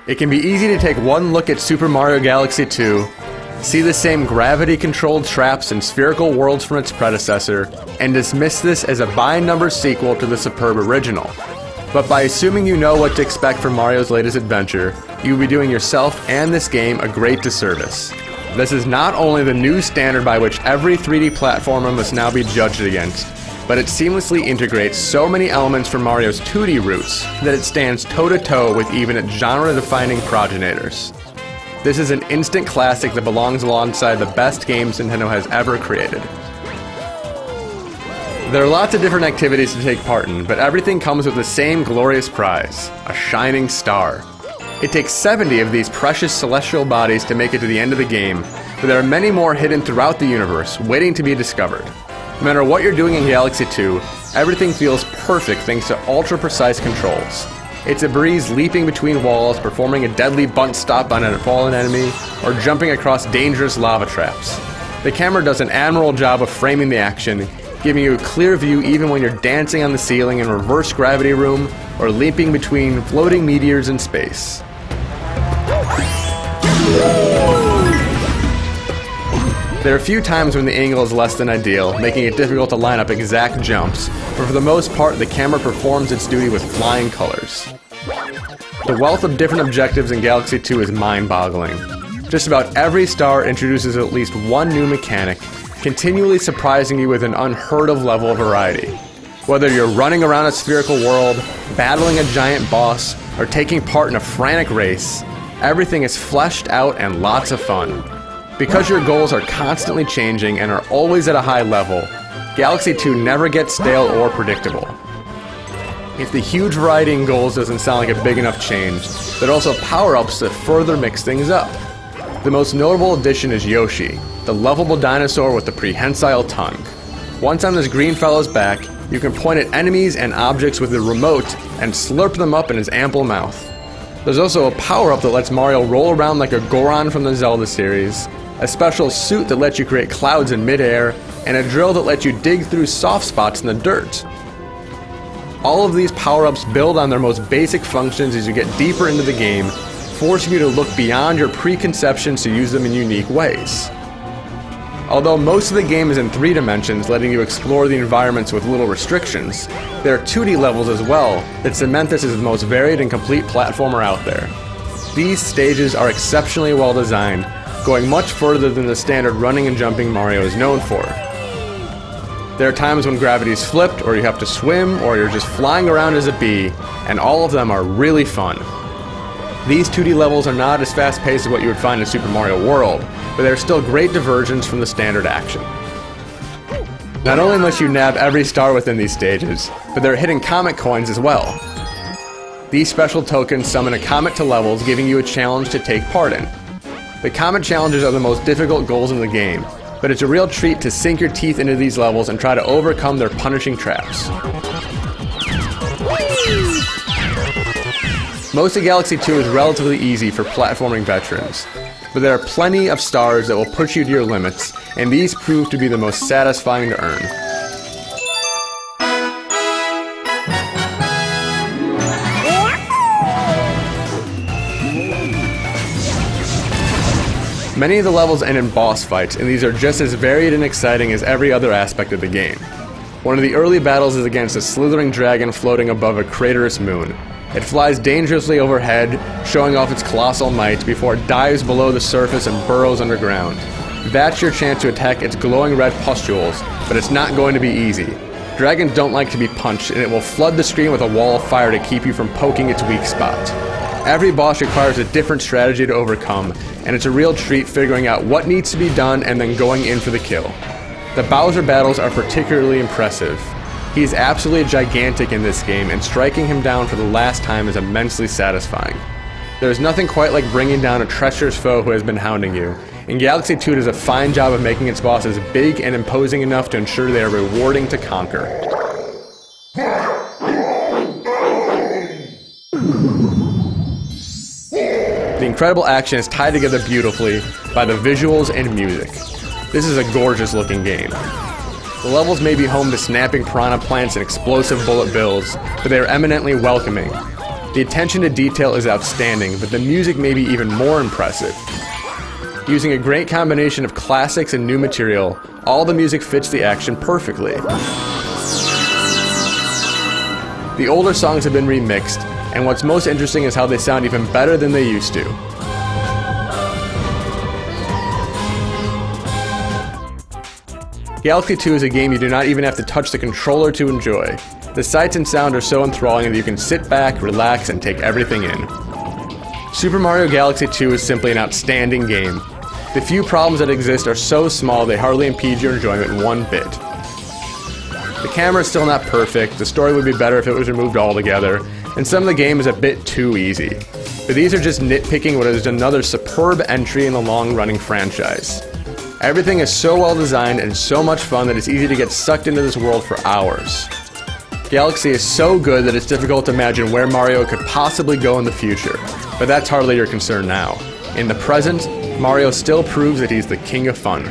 It can be easy to take one look at Super Mario Galaxy 2, see the same gravity-controlled traps and spherical worlds from its predecessor, and dismiss this as a by-number sequel to the superb original. But by assuming you know what to expect from Mario's latest adventure, you will be doing yourself and this game a great disservice. This is not only the new standard by which every 3D platformer must now be judged against, but it seamlessly integrates so many elements from Mario's 2D roots that it stands toe-to-toe with even its genre-defining progenitors. This is an instant classic that belongs alongside the best games Nintendo has ever created. There are lots of different activities to take part in, but everything comes with the same glorious prize, a shining star. It takes 70 of these precious celestial bodies to make it to the end of the game, but there are many more hidden throughout the universe, waiting to be discovered. No matter what you're doing in Galaxy 2, everything feels perfect thanks to ultra-precise controls. It's a breeze leaping between walls, performing a deadly bunt stop on a fallen enemy, or jumping across dangerous lava traps. The camera does an admirable job of framing the action, giving you a clear view even when you're dancing on the ceiling in reverse gravity room, or leaping between floating meteors in space. There are a few times when the angle is less than ideal, making it difficult to line up exact jumps, but for the most part the camera performs its duty with flying colors. The wealth of different objectives in Galaxy 2 is mind-boggling. Just about every star introduces at least one new mechanic, continually surprising you with an unheard of level of variety. Whether you're running around a spherical world, battling a giant boss, or taking part in a frantic race, everything is fleshed out and lots of fun. Because your goals are constantly changing and are always at a high level, Galaxy 2 never gets stale or predictable. If the huge variety in goals doesn't sound like a big enough change, there are also power-ups that further mix things up. The most notable addition is Yoshi, the lovable dinosaur with the prehensile tongue. Once on this green fellow's back, you can point at enemies and objects with the remote and slurp them up in his ample mouth. There's also a power-up that lets Mario roll around like a Goron from the Zelda series, a special suit that lets you create clouds in mid-air, and a drill that lets you dig through soft spots in the dirt. All of these power-ups build on their most basic functions as you get deeper into the game, forcing you to look beyond your preconceptions to use them in unique ways. Although most of the game is in 3 dimensions, letting you explore the environments with little restrictions, there are 2D levels as well that cement this as the most varied and complete platformer out there. These stages are exceptionally well designed, going much further than the standard running and jumping Mario is known for. There are times when gravity is flipped, or you have to swim, or you're just flying around as a bee, and all of them are really fun. These 2D levels are not as fast-paced as what you would find in Super Mario World, but they're still great diversions from the standard action. Not only must you nab every star within these stages, but there are hidden comet coins as well. These special tokens summon a comet to levels, giving you a challenge to take part in. The comet challenges are the most difficult goals in the game, but it's a real treat to sink your teeth into these levels and try to overcome their punishing traps. Most of Galaxy 2 is relatively easy for platforming veterans, but there are plenty of stars that will push you to your limits, and these prove to be the most satisfying to earn. Many of the levels end in boss fights, and these are just as varied and exciting as every other aspect of the game. One of the early battles is against a slithering dragon floating above a craterous moon. It flies dangerously overhead, showing off its colossal might before it dives below the surface and burrows underground. That's your chance to attack its glowing red pustules, but it's not going to be easy. Dragons don't like to be punched, and it will flood the screen with a wall of fire to keep you from poking its weak spot. Every boss requires a different strategy to overcome, and it's a real treat figuring out what needs to be done and then going in for the kill. The Bowser battles are particularly impressive. He is absolutely gigantic in this game, and striking him down for the last time is immensely satisfying. There is nothing quite like bringing down a treacherous foe who has been hounding you, and Galaxy 2 does a fine job of making its bosses big and imposing enough to ensure they are rewarding to conquer. The incredible action is tied together beautifully by the visuals and music. This is a gorgeous looking game. The levels may be home to snapping piranha plants and explosive bullet bills, but they are eminently welcoming. The attention to detail is outstanding, but the music may be even more impressive. Using a great combination of classics and new material, all the music fits the action perfectly. The older songs have been remixed, and what's most interesting is how they sound even better than they used to. Galaxy 2 is a game you do not even have to touch the controller to enjoy. The sights and sound are so enthralling that you can sit back, relax, and take everything in. Super Mario Galaxy 2 is simply an outstanding game. The few problems that exist are so small they hardly impede your enjoyment one bit. The camera is still not perfect, the story would be better if it was removed altogether, and some of the game is a bit too easy. But these are just nitpicking what is another superb entry in the long-running franchise. Everything is so well designed and so much fun that it's easy to get sucked into this world for hours. Galaxy is so good that it's difficult to imagine where Mario could possibly go in the future, but that's hardly your concern now. In the present, Mario still proves that he's the king of fun.